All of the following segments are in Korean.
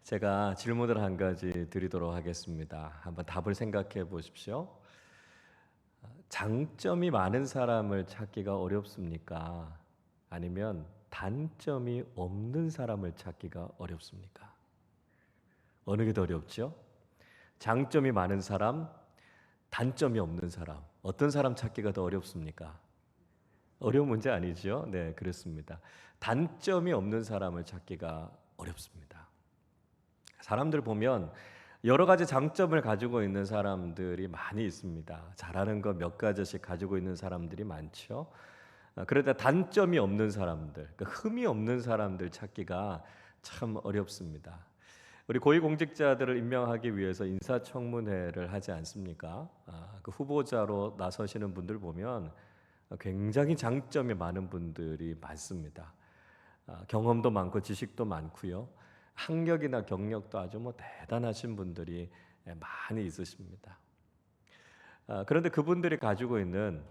제가 질문을 한 가지 드리도록 하겠습니다. 한번 답을 생각해 보십시오. 장점이 많은 사람을 찾기가 어렵습니까? 아니면 단점이 없는 사람을 찾기가 어렵습니까? 어느 게 더 어렵죠? 장점이 많은 사람, 단점이 없는 사람. 어떤 사람 찾기가 더 어렵습니까? 어려운 문제 아니죠? 네, 그렇습니다. 단점이 없는 사람을 찾기가 어렵습니다. 사람들 보면 여러 가지 장점을 가지고 있는 사람들이 많이 있습니다. 잘하는 거 몇 가지씩 가지고 있는 사람들이 많죠. 그러다 단점이 없는 사람들, 흠이 없는 사람들 찾기가 참 어렵습니다. 우리 고위공직자들을 임명하기 위해서 인사청문회를 하지 않습니까? 그 후보자로 나서시는 분들 보면 굉장히 장점이 많은 분들이 많습니다. 경험도 많고 지식도 많고요. 학력이나 경력도 아주 대단하신 분들이 많이 있으십니다. 그런데 그분들이 가지고 있는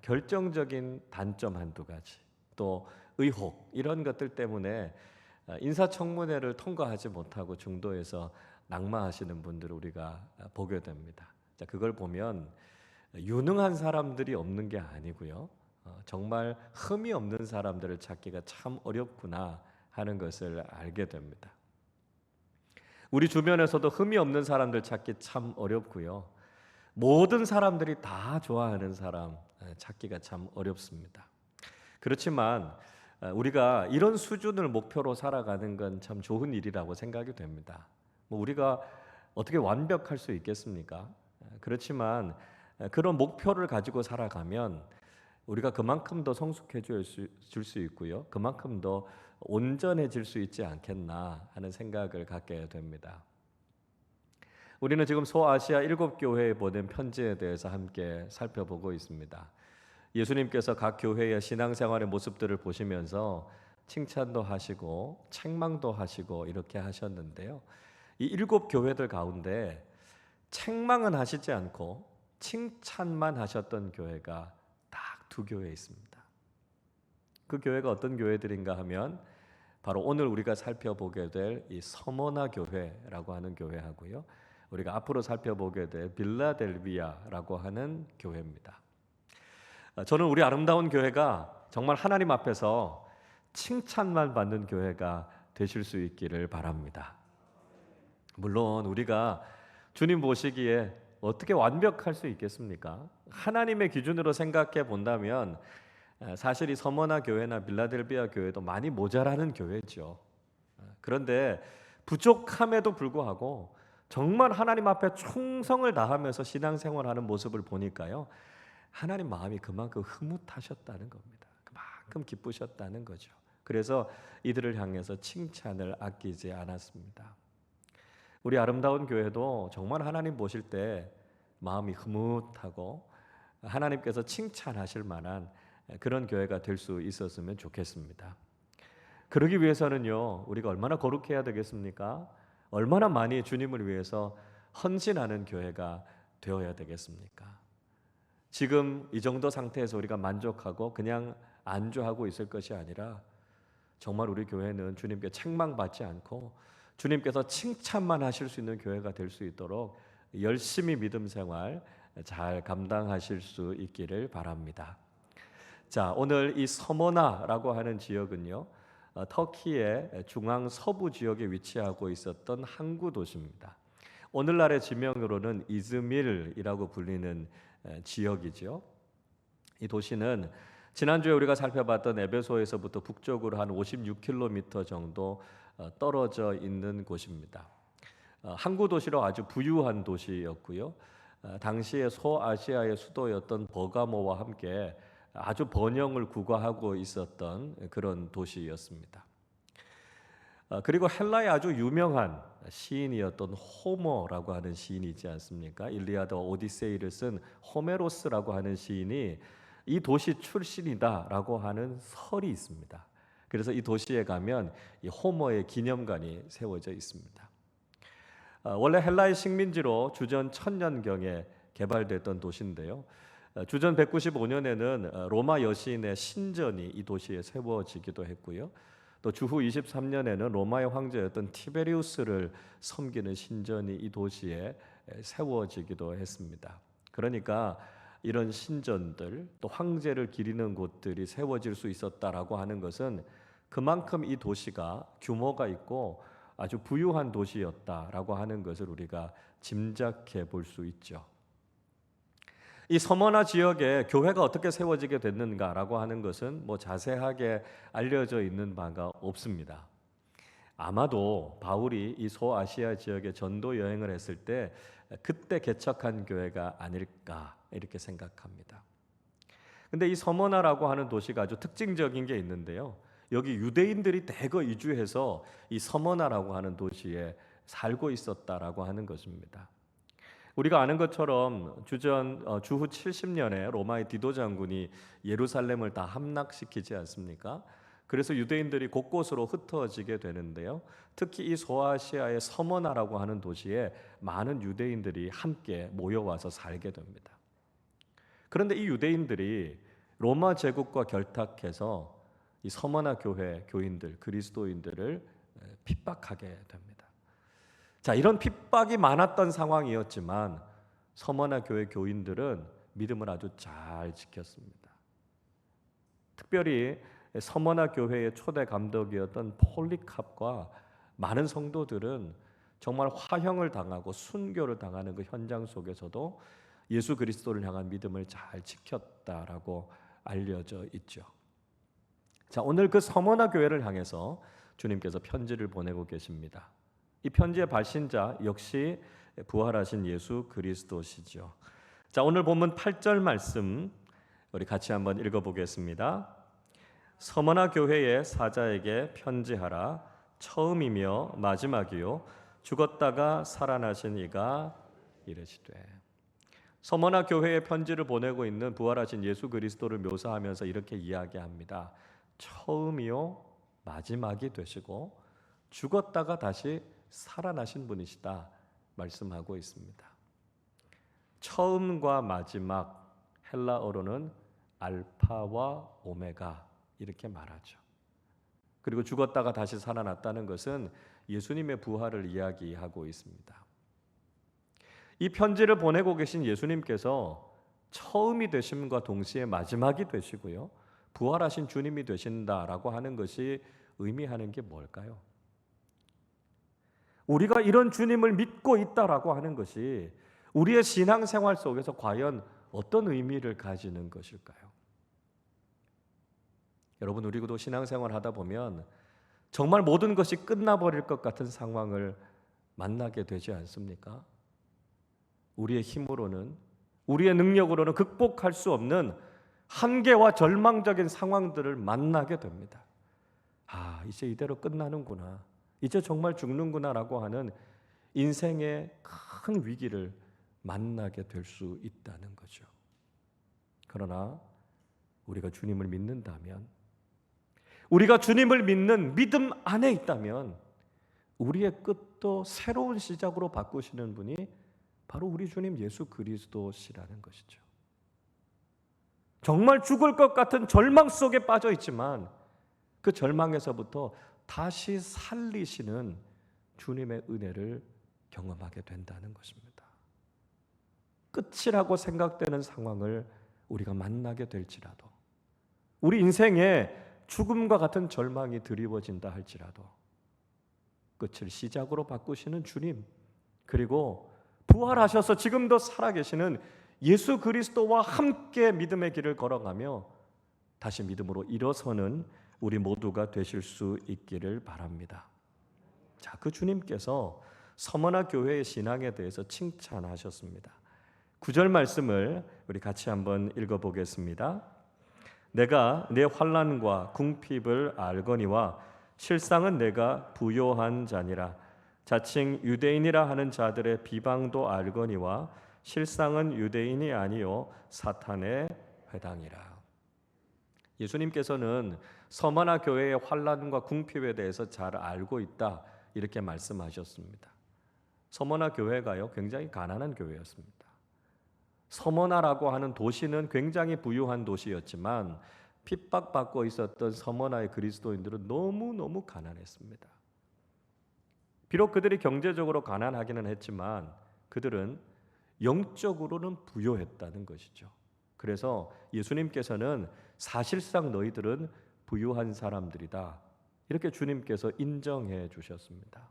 결정적인 단점 한두 가지, 또 의혹 이런 것들 때문에 인사청문회를 통과하지 못하고 중도에서 낙마하시는 분들을 우리가 보게 됩니다. 자, 그걸 보면 유능한 사람들이 없는 게 아니고요. 정말 흠이 없는 사람들을 찾기가 참 어렵구나 하는 것을 알게 됩니다. 우리 주변에서도 흠이 없는 사람들 찾기 참 어렵고요. 모든 사람들이 다 좋아하는 사람 찾기가 참 어렵습니다. 그렇지만 우리가 이런 수준을 목표로 살아가는 건 참 좋은 일이라고 생각이 됩니다. 우리가 어떻게 완벽할 수 있겠습니까? 그렇지만 그런 목표를 가지고 살아가면 우리가 그만큼 더 성숙해질 수 있고요. 그만큼 더 온전해질 수 있지 않겠나 하는 생각을 갖게 됩니다. 우리는 지금 소아시아 7교회에 보낸 편지에 대해서 함께 살펴보고 있습니다. 예수님께서 각 교회의 신앙생활의 모습들을 보시면서 칭찬도 하시고 책망도 하시고 이렇게 하셨는데요. 이 7교회들 가운데 책망은 하시지 않고 칭찬만 하셨던 교회가 딱 2교회 있습니다. 그 교회가 어떤 교회들인가 하면 바로 오늘 우리가 살펴보게 될 이 서머나 교회라고 하는 교회하고요. 우리가 앞으로 살펴보게 될 빌라델비아라고 하는 교회입니다. 저는 우리 아름다운 교회가 정말 하나님 앞에서 칭찬만 받는 교회가 되실 수 있기를 바랍니다. 물론 우리가 주님 보시기에 어떻게 완벽할 수 있겠습니까? 하나님의 기준으로 생각해 본다면 사실 이 서머나 교회나 빌라델비아 교회도 많이 모자라는 교회죠. 그런데 부족함에도 불구하고 정말 하나님 앞에 충성을 다하면서 신앙생활하는 모습을 보니까요. 하나님 마음이 그만큼 흐뭇하셨다는 겁니다. 그만큼 기쁘셨다는 거죠. 그래서 이들을 향해서 칭찬을 아끼지 않았습니다. 우리 아름다운 교회도 정말 하나님 보실 때 마음이 흐뭇하고 하나님께서 칭찬하실 만한 그런 교회가 될 수 있었으면 좋겠습니다. 그러기 위해서는요, 우리가 얼마나 거룩해야 되겠습니까? 얼마나 많이 주님을 위해서 헌신하는 교회가 되어야 되겠습니까? 지금 이 정도 상태에서 우리가 만족하고 그냥 안주하고 있을 것이 아니라 정말 우리 교회는 주님께 책망받지 않고 주님께서 칭찬만 하실 수 있는 교회가 될 수 있도록 열심히 믿음 생활 잘 감당하실 수 있기를 바랍니다. 자, 오늘 이 서머나라고 하는 지역은요, 터키의 중앙 서부 지역에 위치하고 있었던 항구 도시입니다. 오늘날의 지명으로는 이즈밀이라고 불리는 지역이죠. 이 도시는 지난주에 우리가 살펴봤던 에베소에서부터 북쪽으로 한 56km 정도 떨어져 있는 곳입니다. 항구 도시로 아주 부유한 도시였고요. 당시에 소아시아의 수도였던 버가모와 함께 아주 번영을 구가하고 있었던 그런 도시였습니다. 그리고 헬라의 아주 유명한 시인이었던 호머라고 하는 시인이 있지 않습니까? 일리아드와 오디세이를 쓴 호메로스라고 하는 시인이 이 도시 출신이다라고 하는 설이 있습니다. 그래서 이 도시에 가면 이 호머의 기념관이 세워져 있습니다. 원래 헬라의 식민지로 주전 1000년경에 개발됐던 도시인데요. 주전 195년에는 로마 여신의 신전이 이 도시에 세워지기도 했고요. 또 주후 23년에는 로마의 황제였던 티베리우스를 섬기는 신전이 이 도시에 세워지기도 했습니다. 그러니까 이런 신전들 또 황제를 기리는 곳들이 세워질 수 있었다라고 하는 것은 그만큼 이 도시가 규모가 있고 아주 부유한 도시였다라고 하는 것을 우리가 짐작해 볼 수 있죠. 이 서머나 지역에 교회가 어떻게 세워지게 됐는가라고 하는 것은 자세하게 알려져 있는 바가 없습니다. 아마도 바울이 이 소아시아 지역에 전도 여행을 했을 때 그때 개척한 교회가 아닐까 이렇게 생각합니다. 근데 이 서머나라고 하는 도시가 아주 특징적인 게 있는데요. 여기 유대인들이 대거 이주해서 이 서머나라고 하는 도시에 살고 있었다라고 하는 것입니다. 우리가 아는 것처럼 주후 70년에 로마의 디도 장군이 예루살렘을 다 함락시키지 않습니까? 그래서 유대인들이 곳곳으로 흩어지게 되는데요. 특히 이 소아시아의 서머나라고 하는 도시에 많은 유대인들이 함께 모여와서 살게 됩니다. 그런데 이 유대인들이 로마 제국과 결탁해서 이 서머나 교회 교인들, 그리스도인들을 핍박하게 됩니다. 자, 이런 핍박이 많았던 상황이었지만 서머나 교회 교인들은 믿음을 아주 잘 지켰습니다. 특별히 서머나 교회의 초대 감독이었던 폴리캅과 많은 성도들은 정말 화형을 당하고 순교를 당하는 그 현장 속에서도 예수 그리스도를 향한 믿음을 잘 지켰다라고 알려져 있죠. 자, 오늘 그 서머나 교회를 향해서 주님께서 편지를 보내고 계십니다. 이 편지의 발신자 역시 부활하신 예수 그리스도시죠. 자, 오늘 본문 8절 말씀 우리 같이 한번 읽어보겠습니다. 서머나 교회의 사자에게 편지하라. 처음이며 마지막이요 죽었다가 살아나신 이가 이르시되. 서머나 교회에 편지를 보내고 있는 부활하신 예수 그리스도를 묘사하면서 이렇게 이야기합니다. 처음이요 마지막이 되시고 죽었다가 다시 살아나신 분이시다 말씀하고 있습니다. 처음과 마지막, 헬라어로는 알파와 오메가 이렇게 말하죠. 그리고 죽었다가 다시 살아났다는 것은 예수님의 부활을 이야기하고 있습니다. 이 편지를 보내고 계신 예수님께서 처음이 되심과 동시에 마지막이 되시고요, 부활하신 주님이 되신다라고 하는 것이 의미하는 게 뭘까요? 우리가 이런 주님을 믿고 있다라고 하는 것이 우리의 신앙생활 속에서 과연 어떤 의미를 가지는 것일까요? 여러분, 우리도 신앙생활 하다 보면 정말 모든 것이 끝나버릴 것 같은 상황을 만나게 되지 않습니까? 우리의 힘으로는, 우리의 능력으로는 극복할 수 없는 한계와 절망적인 상황들을 만나게 됩니다. 이제 이대로 끝나는구나, 이제 정말 죽는구나라고 하는 인생의 큰 위기를 만나게 될 수 있다는 거죠. 그러나 우리가 주님을 믿는다면, 우리가 주님을 믿는 믿음 안에 있다면 우리의 끝도 새로운 시작으로 바꾸시는 분이 바로 우리 주님 예수 그리스도시라는 것이죠. 정말 죽을 것 같은 절망 속에 빠져 있지만 그 절망에서부터 다시 살리시는 주님의 은혜를 경험하게 된다는 것입니다. 끝이라고 생각되는 상황을 우리가 만나게 될지라도, 우리 인생에 죽음과 같은 절망이 드리워진다 할지라도 끝을 시작으로 바꾸시는 주님, 그리고 부활하셔서 지금도 살아계시는 예수 그리스도와 함께 믿음의 길을 걸어가며 다시 믿음으로 일어서는 우리 모두가 되실 수 있기를 바랍니다. 자, 그 주님께서 서머나 교회의 신앙에 대해서 칭찬하셨습니다. 9절 말씀을 우리 같이 한번 읽어보겠습니다. 내가 내 환난과 궁핍을 알거니와 실상은 내가 부요한 자니라. 자칭 유대인이라 하는 자들의 비방도 알거니와 실상은 유대인이 아니요 사탄의 회당이라. 예수님께서는 서머나 교회의 환난과 궁핍에 대해서 잘 알고 있다 이렇게 말씀하셨습니다. 서머나 교회가요 굉장히 가난한 교회였습니다. 서머나라고 하는 도시는 굉장히 부유한 도시였지만 핍박받고 있었던 서머나의 그리스도인들은 너무너무 가난했습니다. 비록 그들이 경제적으로 가난하기는 했지만 그들은 영적으로는 부유했다는 것이죠. 그래서 예수님께서는 사실상 너희들은 부유한 사람들이다, 이렇게 주님께서 인정해 주셨습니다.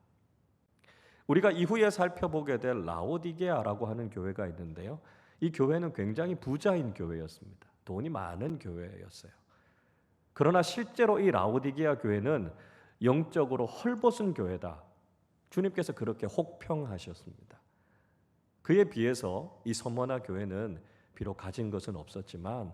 우리가 이후에 살펴보게 될 라오디게아라고 하는 교회가 있는데요. 이 교회는 굉장히 부자인 교회였습니다. 돈이 많은 교회였어요. 그러나 실제로 이 라오디게아 교회는 영적으로 헐벗은 교회다, 주님께서 그렇게 혹평하셨습니다. 그에 비해서 이 서머나 교회는 비록 가진 것은 없었지만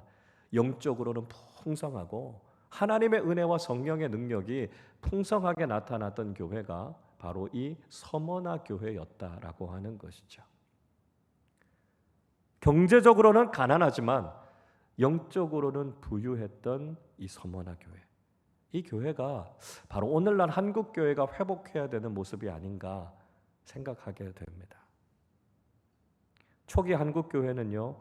영적으로는 풍성하고 하나님의 은혜와 성령의 능력이 풍성하게 나타났던 교회가 바로 이 서머나 교회였다라고 하는 것이죠. 경제적으로는 가난하지만 영적으로는 부유했던 이 서머나 교회. 이 교회가 바로 오늘날 한국 교회가 회복해야 되는 모습이 아닌가 생각하게 됩니다. 초기 한국 교회는요,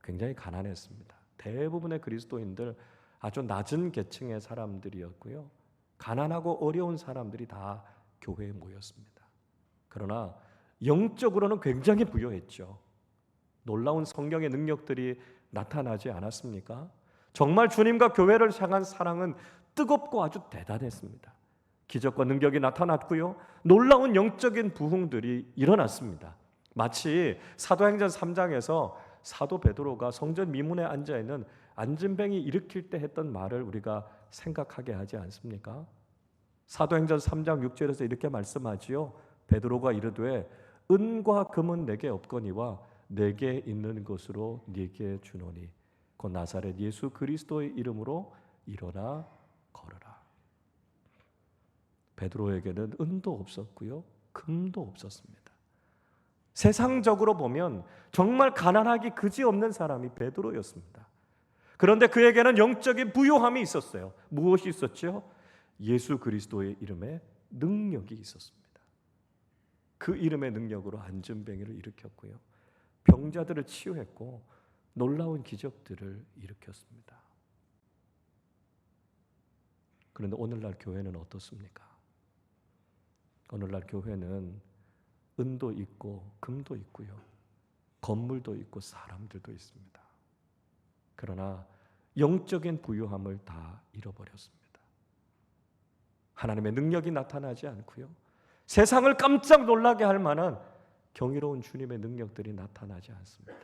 굉장히 가난했습니다. 대부분의 그리스도인들 아주 낮은 계층의 사람들이었고요. 가난하고 어려운 사람들이 다 교회에 모였습니다. 그러나 영적으로는 굉장히 부유했죠. 놀라운 성령의 능력들이 나타나지 않았습니까? 정말 주님과 교회를 향한 사랑은 뜨겁고 아주 대단했습니다. 기적과 능력이 나타났고요. 놀라운 영적인 부흥들이 일어났습니다. 마치 사도행전 3장에서 사도 베드로가 성전 미문에 앉아 있는 안진뱅이 일으킬 때 했던 말을 우리가 생각하게 하지 않습니까? 사도행전 3장 6절에서 이렇게 말씀하지요. 베드로가 이르되 은과 금은 내게 없거니와 내게 있는 것으로 네게 주노니 곧 나사렛 예수 그리스도의 이름으로 일어나 걸어라. 베드로에게는 은도 없었고요, 금도 없었습니다. 세상적으로 보면 정말 가난하기 그지없는 사람이 베드로였습니다. 그런데 그에게는 영적인 부요함이 있었어요. 무엇이 있었죠? 예수 그리스도의 이름에 능력이 있었습니다. 그 이름의 능력으로 안진뱅이를 일으켰고요, 병자들을 치유했고 놀라운 기적들을 일으켰습니다. 그런데 오늘날 교회는 어떻습니까? 오늘날 교회는 은도 있고 금도 있고요, 건물도 있고 사람들도 있습니다. 그러나 영적인 부유함을 다 잃어버렸습니다. 하나님의 능력이 나타나지 않고요, 세상을 깜짝 놀라게 할 만한 경이로운 주님의 능력들이 나타나지 않습니다.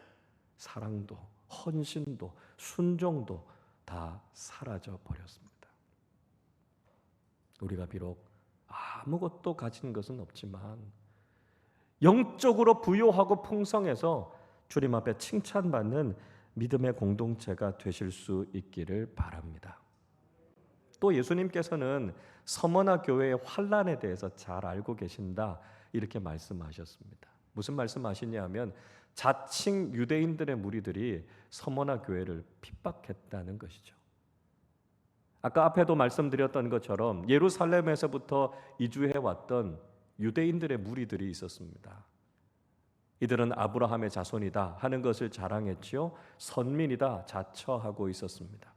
사랑도 헌신도 순종도 다 사라져 버렸습니다. 우리가 비록 아무것도 가진 것은 없지만 영적으로 부요하고 풍성해서 주님 앞에 칭찬받는 믿음의 공동체가 되실 수 있기를 바랍니다. 또 예수님께서는 서머나 교회의 환난에 대해서 잘 알고 계신다, 이렇게 말씀하셨습니다. 무슨 말씀하시냐면 자칭 유대인들의 무리들이 서머나 교회를 핍박했다는 것이죠. 아까 앞에도 말씀드렸던 것처럼 예루살렘에서부터 이주해 왔던 유대인들의 무리들이 있었습니다. 이들은 아브라함의 자손이다 하는 것을 자랑했지요. 선민이다 자처하고 있었습니다.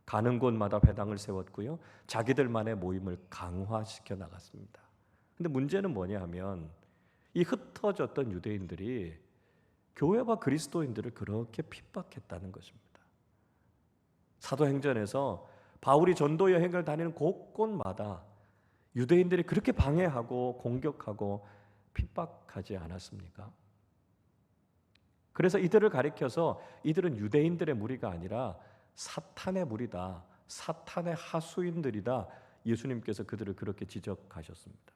가는 곳마다 회당을 세웠고요, 자기들만의 모임을 강화시켜 나갔습니다. 근데 문제는 뭐냐 하면 이 흩어졌던 유대인들이 교회와 그리스도인들을 그렇게 핍박했다는 것입니다. 사도행전에서 바울이 전도 여행을 다니는 곳곳마다 유대인들이 그렇게 방해하고 공격하고 핍박하지 않았습니까? 그래서 이들을 가리켜서 이들은 유대인들의 무리가 아니라 사탄의 무리다, 사탄의 하수인들이다, 예수님께서 그들을 그렇게 지적하셨습니다.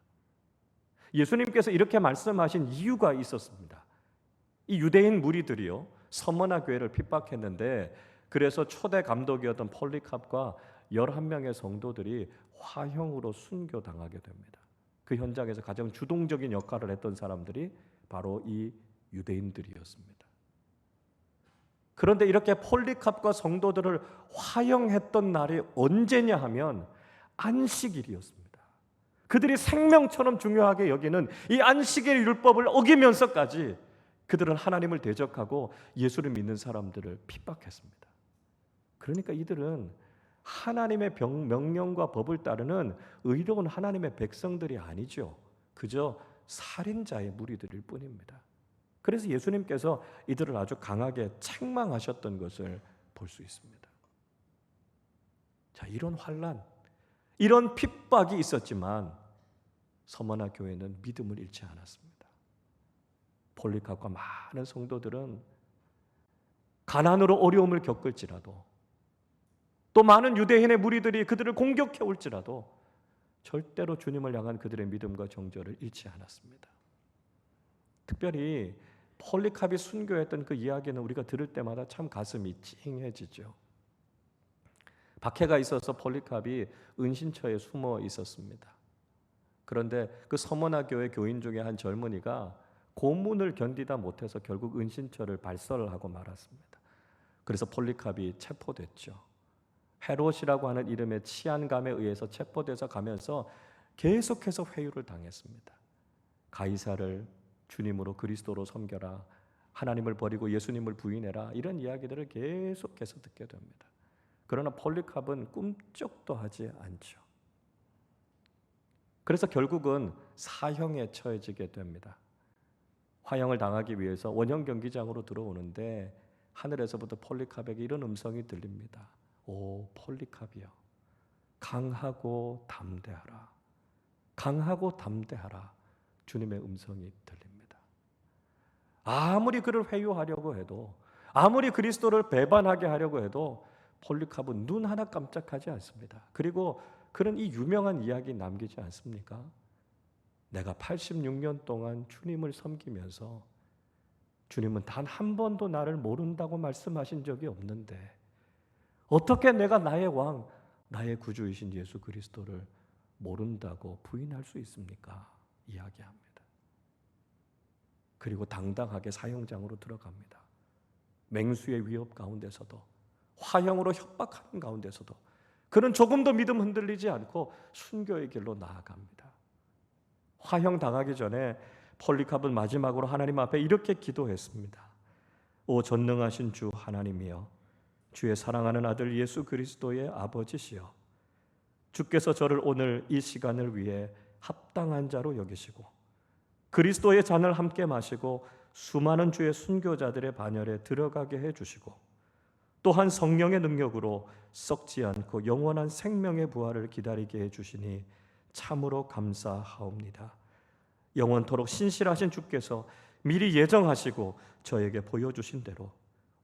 예수님께서 이렇게 말씀하신 이유가 있었습니다. 이 유대인 무리들이요, 서머나 교회를 핍박했는데 그래서 초대 감독이었던 폴리캅과 11명의 성도들이 화형으로 순교당하게 됩니다. 그 현장에서 가장 주동적인 역할을 했던 사람들이 바로 이 유대인들이었습니다. 그런데 이렇게 폴리캅과 성도들을 화형했던 날이 언제냐 하면 안식일이었습니다. 그들이 생명처럼 중요하게 여기는 이 안식일 율법을 어기면서까지 그들은 하나님을 대적하고 예수를 믿는 사람들을 핍박했습니다. 그러니까 이들은 하나님의 명령과 법을 따르는 의로운 하나님의 백성들이 아니죠. 그저 살인자의 무리들일 뿐입니다. 그래서 예수님께서 이들을 아주 강하게 책망하셨던 것을 볼 수 있습니다. 자, 이런 환난, 이런 핍박이 있었지만 서머나 교회는 믿음을 잃지 않았습니다. 폴리카프와 많은 성도들은 가난으로 어려움을 겪을지라도, 또 많은 유대인의 무리들이 그들을 공격해 올지라도 절대로 주님을 향한 그들의 믿음과 정절을 잃지 않았습니다. 특별히 폴리카프이 순교했던 그 이야기는 우리가 들을 때마다 참 가슴이 찡해지죠. 박해가 있어서 폴리카프이 은신처에 숨어 있었습니다. 그런데 그 서머나 교회 교인 중에 한 젊은이가 고문을 견디다 못해서 결국 은신처를 발설하고 말았습니다. 그래서 폴리카프이 체포됐죠. 헤롯이라고 하는 이름의 치안감에 의해서 체포돼서 가면서 계속해서 회유를 당했습니다. 가이사를 주님으로 그리스도로 섬겨라, 하나님을 버리고 예수님을 부인해라, 이런 이야기들을 계속해서 듣게 됩니다. 그러나 폴리카프는 꿈쩍도 하지 않죠. 그래서 결국은 사형에 처해지게 됩니다. 화형을 당하기 위해서 원형 경기장으로 들어오는데 하늘에서부터 폴리카프에게 이런 음성이 들립니다. 오 폴리카프여, 강하고 담대하라. 강하고 담대하라. 주님의 음성이 들립니다. 아무리 그를 회유하려고 해도, 아무리 그리스도를 배반하게 하려고 해도 폴리카프는 눈 하나 깜짝하지 않습니다. 그리고 그는 이 유명한 이야기 남기지 않습니까? 내가 86년 동안 주님을 섬기면서 주님은 단 한 번도 나를 모른다고 말씀하신 적이 없는데 어떻게 내가 나의 왕, 나의 구주이신 예수 그리스도를 모른다고 부인할 수 있습니까? 이야기합니다. 그리고 당당하게 사형장으로 들어갑니다. 맹수의 위협 가운데서도, 화형으로 협박하는 가운데서도 그는 조금도 믿음 흔들리지 않고 순교의 길로 나아갑니다. 화형 당하기 전에 폴리카프는 마지막으로 하나님 앞에 이렇게 기도했습니다. 오 전능하신 주 하나님이여, 주의 사랑하는 아들 예수 그리스도의 아버지시여, 주께서 저를 오늘 이 시간을 위해 합당한 자로 여기시고 그리스도의 잔을 함께 마시고 수많은 주의 순교자들의 반열에 들어가게 해주시고 또한 성령의 능력으로 썩지 않고 영원한 생명의 부활을 기다리게 해주시니 참으로 감사하옵니다. 영원토록 신실하신 주께서 미리 예정하시고 저에게 보여주신 대로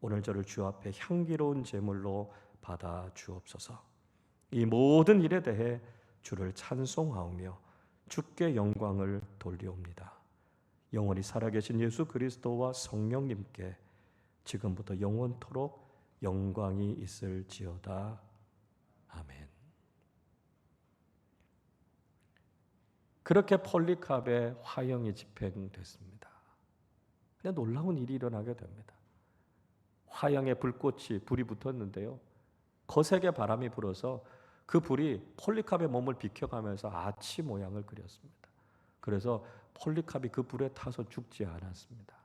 오늘 저를 주 앞에 향기로운 제물로 받아 주옵소서. 이 모든 일에 대해 주를 찬송하오며 주께 영광을 돌리옵니다. 영원히 살아계신 예수 그리스도와 성령님께 지금부터 영원토록 영광이 있을지어다. 아멘. 그렇게 폴리카프의 화형이 집행됐습니다. 근데 놀라운 일이 일어나게 됩니다. 화형에 불이 붙었는데요. 거세게 바람이 불어서 그 불이 폴리카프의 몸을 비켜가면서 아치 모양을 그렸습니다. 그래서 폴리카프이 그 불에 타서 죽지 않았습니다.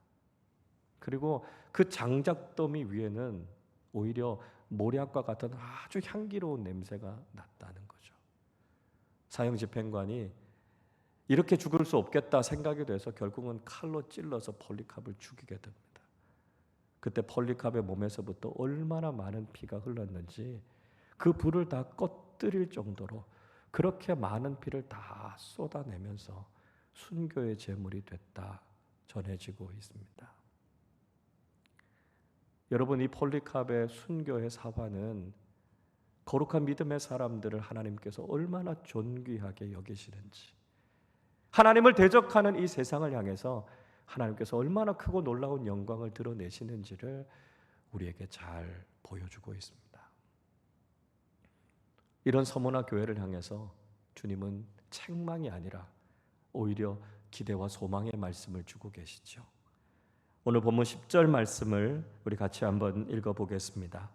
그리고 그 장작더미 위에는 오히려 모략과 같은 아주 향기로운 냄새가 났다는 거죠. 사형 집행관이 이렇게 죽을 수 없겠다 생각이 돼서 결국은 칼로 찔러서 폴리카프를 죽이게 됩니다. 그때 폴리카프의 몸에서부터 얼마나 많은 피가 흘렀는지 그 불을 다 꺼뜨릴 정도로 그렇게 많은 피를 다 쏟아내면서 순교의 제물이 됐다 전해지고 있습니다. 여러분, 이 폴리카프의 순교의 사화는 거룩한 믿음의 사람들을 하나님께서 얼마나 존귀하게 여기시는지, 하나님을 대적하는 이 세상을 향해서 하나님께서 얼마나 크고 놀라운 영광을 드러내시는지를 우리에게 잘 보여주고 있습니다. 이런 서머나 교회를 향해서 주님은 책망이 아니라 오히려 기대와 소망의 말씀을 주고 계시죠. 오늘 본문 10절 말씀을 우리 같이 한번 읽어보겠습니다.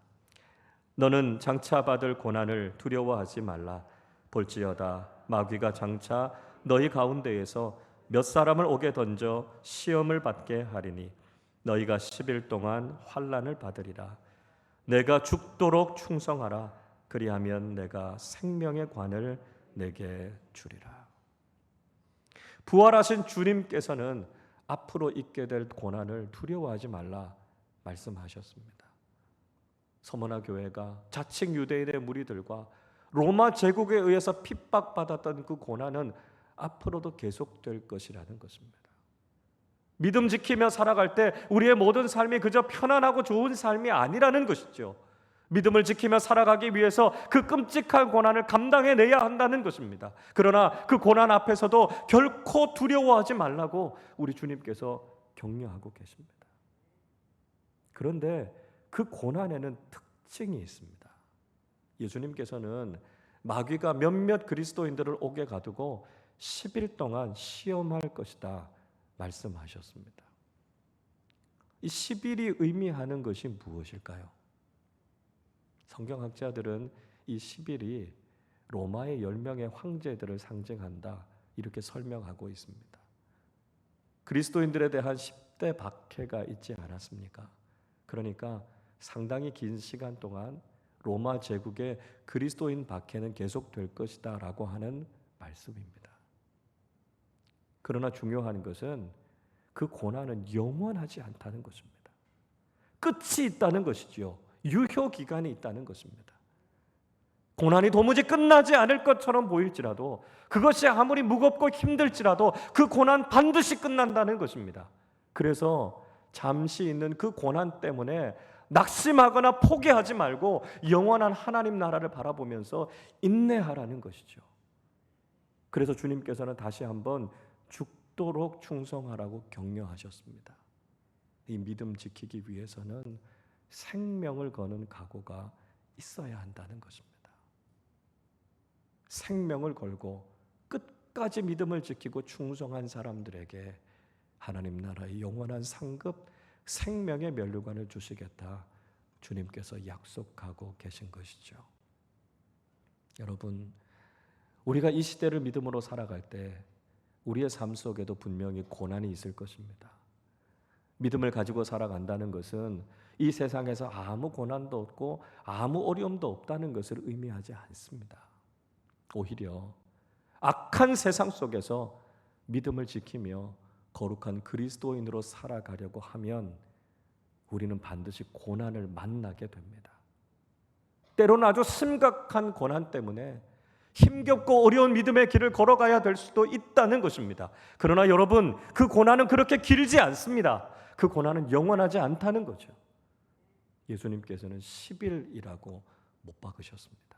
너는 장차 받을 고난을 두려워하지 말라. 볼지어다 마귀가 장차 너희 가운데에서 몇 사람을 옥에 던져 시험을 받게 하리니 너희가 10일 동안 환난을 받으리라. 내가 죽도록 충성하라. 그리하면 내가 생명의 관을 내게 주리라. 부활하신 주님께서는 앞으로 있게 될 고난을 두려워하지 말라 말씀하셨습니다. 서머나 교회가 자칭 유대인의 무리들과 로마 제국에 의해서 핍박받았던 그 고난은 앞으로도 계속될 것이라는 것입니다. 믿음 지키며 살아갈 때 우리의 모든 삶이 그저 편안하고 좋은 삶이 아니라는 것이죠. 믿음을 지키며 살아가기 위해서 그 끔찍한 고난을 감당해내야 한다는 것입니다. 그러나 그 고난 앞에서도 결코 두려워하지 말라고 우리 주님께서 격려하고 계십니다. 그런데 그 고난에는 특징이 있습니다. 예수님께서는 마귀가 몇몇 그리스도인들을 옥에 가두고 10일 동안 시험할 것이다 말씀하셨습니다. 이 10일이 의미하는 것이 무엇일까요? 성경학자들은 이 10일이 로마의 10명의 황제들을 상징한다 이렇게 설명하고 있습니다. 그리스도인들에 대한 10대 박해가 있지 않았습니까? 그러니까 상당히 긴 시간 동안 로마 제국의 그리스도인 박해는 계속될 것이다 라고 하는 말씀입니다. 그러나 중요한 것은 그 고난은 영원하지 않다는 것입니다. 끝이 있다는 것이지요. 유효 기간이 있다는 것입니다. 고난이 도무지 끝나지 않을 것처럼 보일지라도, 그것이 아무리 무겁고 힘들지라도 그 고난 반드시 끝난다는 것입니다. 그래서 잠시 있는 그 고난 때문에 낙심하거나 포기하지 말고 영원한 하나님 나라를 바라보면서 인내하라는 것이죠. 그래서 주님께서는 다시 한번 죽도록 충성하라고 격려하셨습니다. 이 믿음 지키기 위해서는 생명을 거는 각오가 있어야 한다는 것입니다. 생명을 걸고 끝까지 믿음을 지키고 충성한 사람들에게 하나님 나라의 영원한 상급, 생명의 면류관을 주시겠다 주님께서 약속하고 계신 것이죠. 여러분, 우리가 이 시대를 믿음으로 살아갈 때 우리의 삶 속에도 분명히 고난이 있을 것입니다. 믿음을 가지고 살아간다는 것은 이 세상에서 아무 고난도 없고 아무 어려움도 없다는 것을 의미하지 않습니다. 오히려 악한 세상 속에서 믿음을 지키며 거룩한 그리스도인으로 살아가려고 하면 우리는 반드시 고난을 만나게 됩니다. 때로는 아주 심각한 고난 때문에 힘겹고 어려운 믿음의 길을 걸어가야 될 수도 있다는 것입니다. 그러나 여러분, 그 고난은 그렇게 길지 않습니다. 그 고난은 영원하지 않다는 거죠. 예수님께서는 10일이라고 못 박으셨습니다.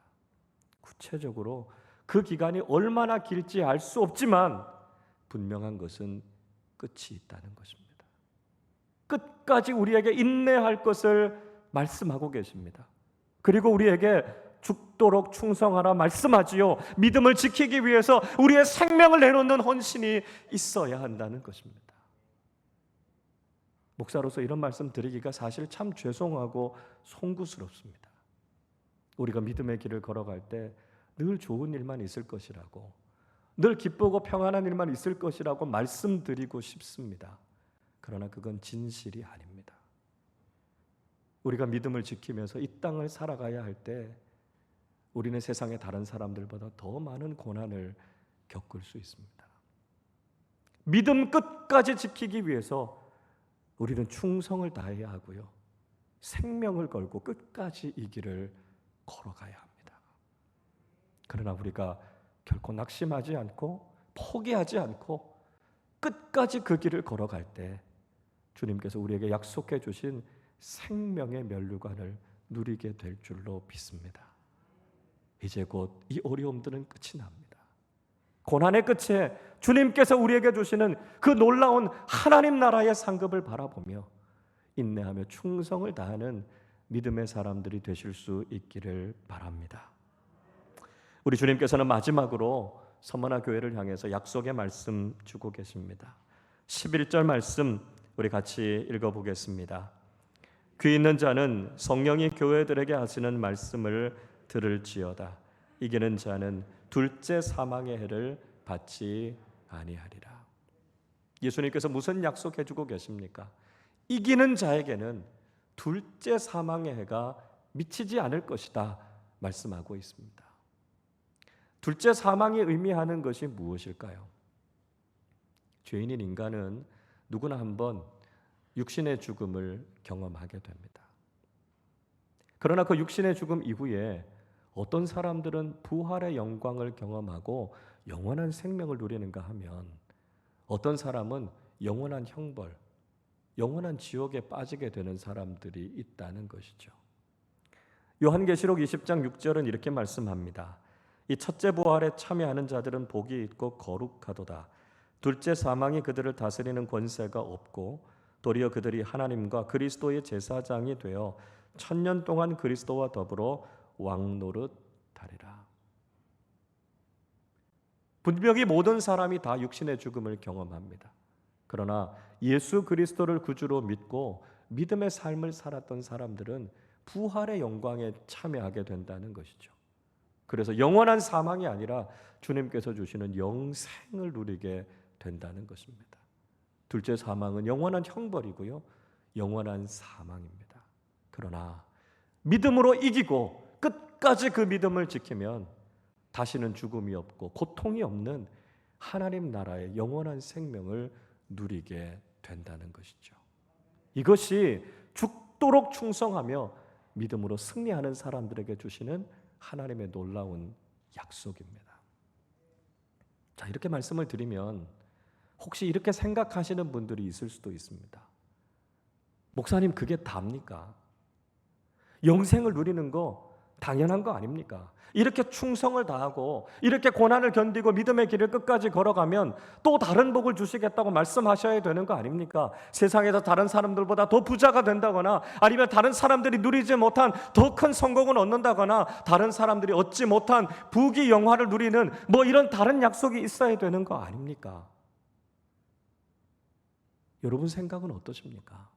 구체적으로 그 기간이 얼마나 길지 알 수 없지만 분명한 것은 끝이 있다는 것입니다. 끝까지 우리에게 인내할 것을 말씀하고 계십니다. 그리고 우리에게 죽도록 충성하라 말씀하지요. 믿음을 지키기 위해서 우리의 생명을 내놓는 헌신이 있어야 한다는 것입니다. 목사로서 이런 말씀 드리기가 사실 참 죄송하고 송구스럽습니다. 우리가 믿음의 길을 걸어갈 때 늘 좋은 일만 있을 것이라고, 늘 기쁘고 평안한 일만 있을 것이라고 말씀드리고 싶습니다. 그러나 그건 진실이 아닙니다. 우리가 믿음을 지키면서 이 땅을 살아가야 할 때 우리는 세상의 다른 사람들보다 더 많은 고난을 겪을 수 있습니다. 믿음 끝까지 지키기 위해서 우리는 충성을 다해야 하고요, 생명을 걸고 끝까지 이 길을 걸어가야 합니다. 그러나 우리가 결코 낙심하지 않고 포기하지 않고 끝까지 그 길을 걸어갈 때 주님께서 우리에게 약속해 주신 생명의 면류관을 누리게 될 줄로 믿습니다. 이제 곧 이 어려움들은 끝이 납니다. 고난의 끝에 주님께서 우리에게 주시는 그 놀라운 하나님 나라의 상급을 바라보며 인내하며 충성을 다하는 믿음의 사람들이 되실 수 있기를 바랍니다. 우리 주님께서는 마지막으로 서머나 교회를 향해서 약속의 말씀 주고 계십니다. 11절 말씀 우리 같이 읽어보겠습니다. 귀 있는 자는 성령이 교회들에게 하시는 말씀을 들을지어다. 이기는 자는 둘째 사망의 해를 받지 아니하리라. 예수님께서 무슨 약속해 주고 계십니까? 이기는 자에게는 둘째 사망의 해가 미치지 않을 것이다 말씀하고 있습니다. 둘째 사망이 의미하는 것이 무엇일까요? 죄인인 인간은 누구나 한번 육신의 죽음을 경험하게 됩니다. 그러나 그 육신의 죽음 이후에 어떤 사람들은 부활의 영광을 경험하고 영원한 생명을 누리는가 하면 어떤 사람은 영원한 형벌, 영원한 지옥에 빠지게 되는 사람들이 있다는 것이죠. 요한계시록 20장 6절은 이렇게 말씀합니다. 이 첫째 부활에 참여하는 자들은 복이 있고 거룩하도다. 둘째 사망이 그들을 다스리는 권세가 없고 도리어 그들이 하나님과 그리스도의 제사장이 되어 1000년 동안 그리스도와 더불어 왕노릇하리라. 분명히 모든 사람이 다 육신의 죽음을 경험합니다. 그러나 예수 그리스도를 구주로 믿고 믿음의 삶을 살았던 사람들은 부활의 영광에 참여하게 된다는 것이죠. 그래서 영원한 사망이 아니라 주님께서 주시는 영생을 누리게 된다는 것입니다. 둘째 사망은 영원한 형벌이고요, 영원한 사망입니다. 그러나 믿음으로 이기고 끝까지 그 믿음을 지키면 다시는 죽음이 없고 고통이 없는 하나님 나라의 영원한 생명을 누리게 된다는 것이죠. 이것이 죽도록 충성하며 믿음으로 승리하는 사람들에게 주시는 하나님의 놀라운 약속입니다. 자, 이렇게 말씀을 드리면 혹시 이렇게 생각하시는 분들이 있을 수도 있습니다. 목사님, 그게 답니까? 영생을 누리는 거 당연한 거 아닙니까? 이렇게 충성을 다하고 이렇게 고난을 견디고 믿음의 길을 끝까지 걸어가면 또 다른 복을 주시겠다고 말씀하셔야 되는 거 아닙니까? 세상에서 다른 사람들보다 더 부자가 된다거나 아니면 다른 사람들이 누리지 못한 더 큰 성공을 얻는다거나 다른 사람들이 얻지 못한 부귀 영화를 누리는 뭐 이런 다른 약속이 있어야 되는 거 아닙니까? 여러분 생각은 어떠십니까?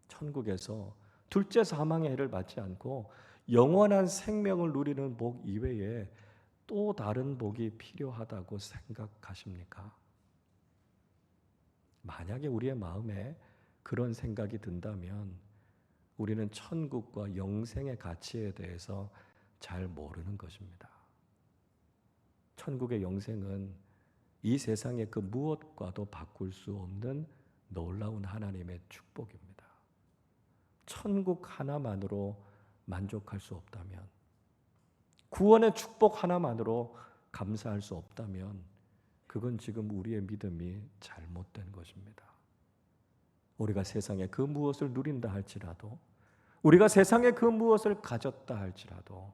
천국에서 둘째 사망의 해를 받지 않고 영원한 생명을 누리는 복 이외에 또 다른 복이 필요하다고 생각하십니까? 만약에 우리의 마음에 그런 생각이 든다면 우리는 천국과 영생의 가치에 대해서 잘 모르는 것입니다. 천국의 영생은 이 세상의 그 무엇과도 바꿀 수 없는 놀라운 하나님의 축복입니다. 천국 하나만으로 만족할 수 없다면, 구원의 축복 하나만으로 감사할 수 없다면 그건 지금 우리의 믿음이 잘못된 것입니다. 우리가 세상에 그 무엇을 누린다 할지라도, 우리가 세상에 그 무엇을 가졌다 할지라도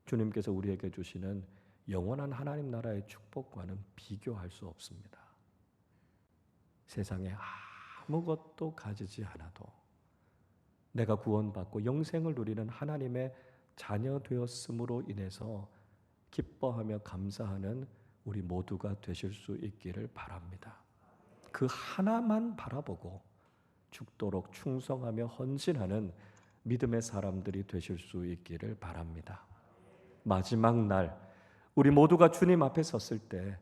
주님께서 우리에게 주시는 영원한 하나님 나라의 축복과는 비교할 수 없습니다. 세상에 아무것도 가지지 않아도 내가 구원받고 영생을 누리는 하나님의 자녀 되었음으로 인해서 기뻐하며 감사하는 우리 모두가 되실 수 있기를 바랍니다. 그 하나만 바라보고 죽도록 충성하며 헌신하는 믿음의 사람들이 되실 수 있기를 바랍니다. 마지막 날 우리 모두가 주님 앞에 섰을 때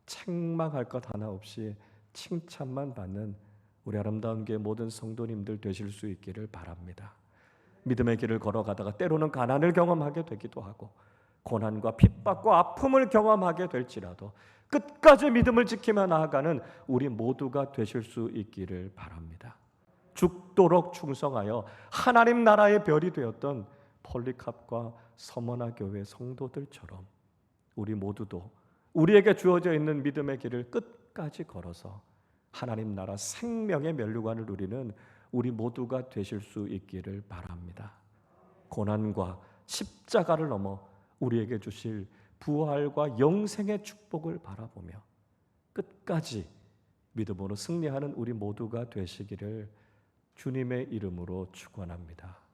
책망할 것 하나 없이 칭찬만 받는 우리 아름다운 교회 모든 성도님들 되실 수 있기를 바랍니다. 믿음의 길을 걸어가다가 때로는 가난을 경험하게 되기도 하고 고난과 핍박과 아픔을 경험하게 될지라도 끝까지 믿음을 지키며 나아가는 우리 모두가 되실 수 있기를 바랍니다. 죽도록 충성하여 하나님 나라의 별이 되었던 폴리캅과 서머나 교회 성도들처럼 우리 모두도 우리에게 주어져 있는 믿음의 길을 끝까지 걸어서 하나님 나라 생명의 면류관을 누리는 우리 모두가 되실 수 있기를 바랍니다. 고난과 십자가를 넘어 우리에게 주실 부활과 영생의 축복을 바라보며 끝까지 믿음으로 승리하는 우리 모두가 되시기를 주님의 이름으로 축원합니다.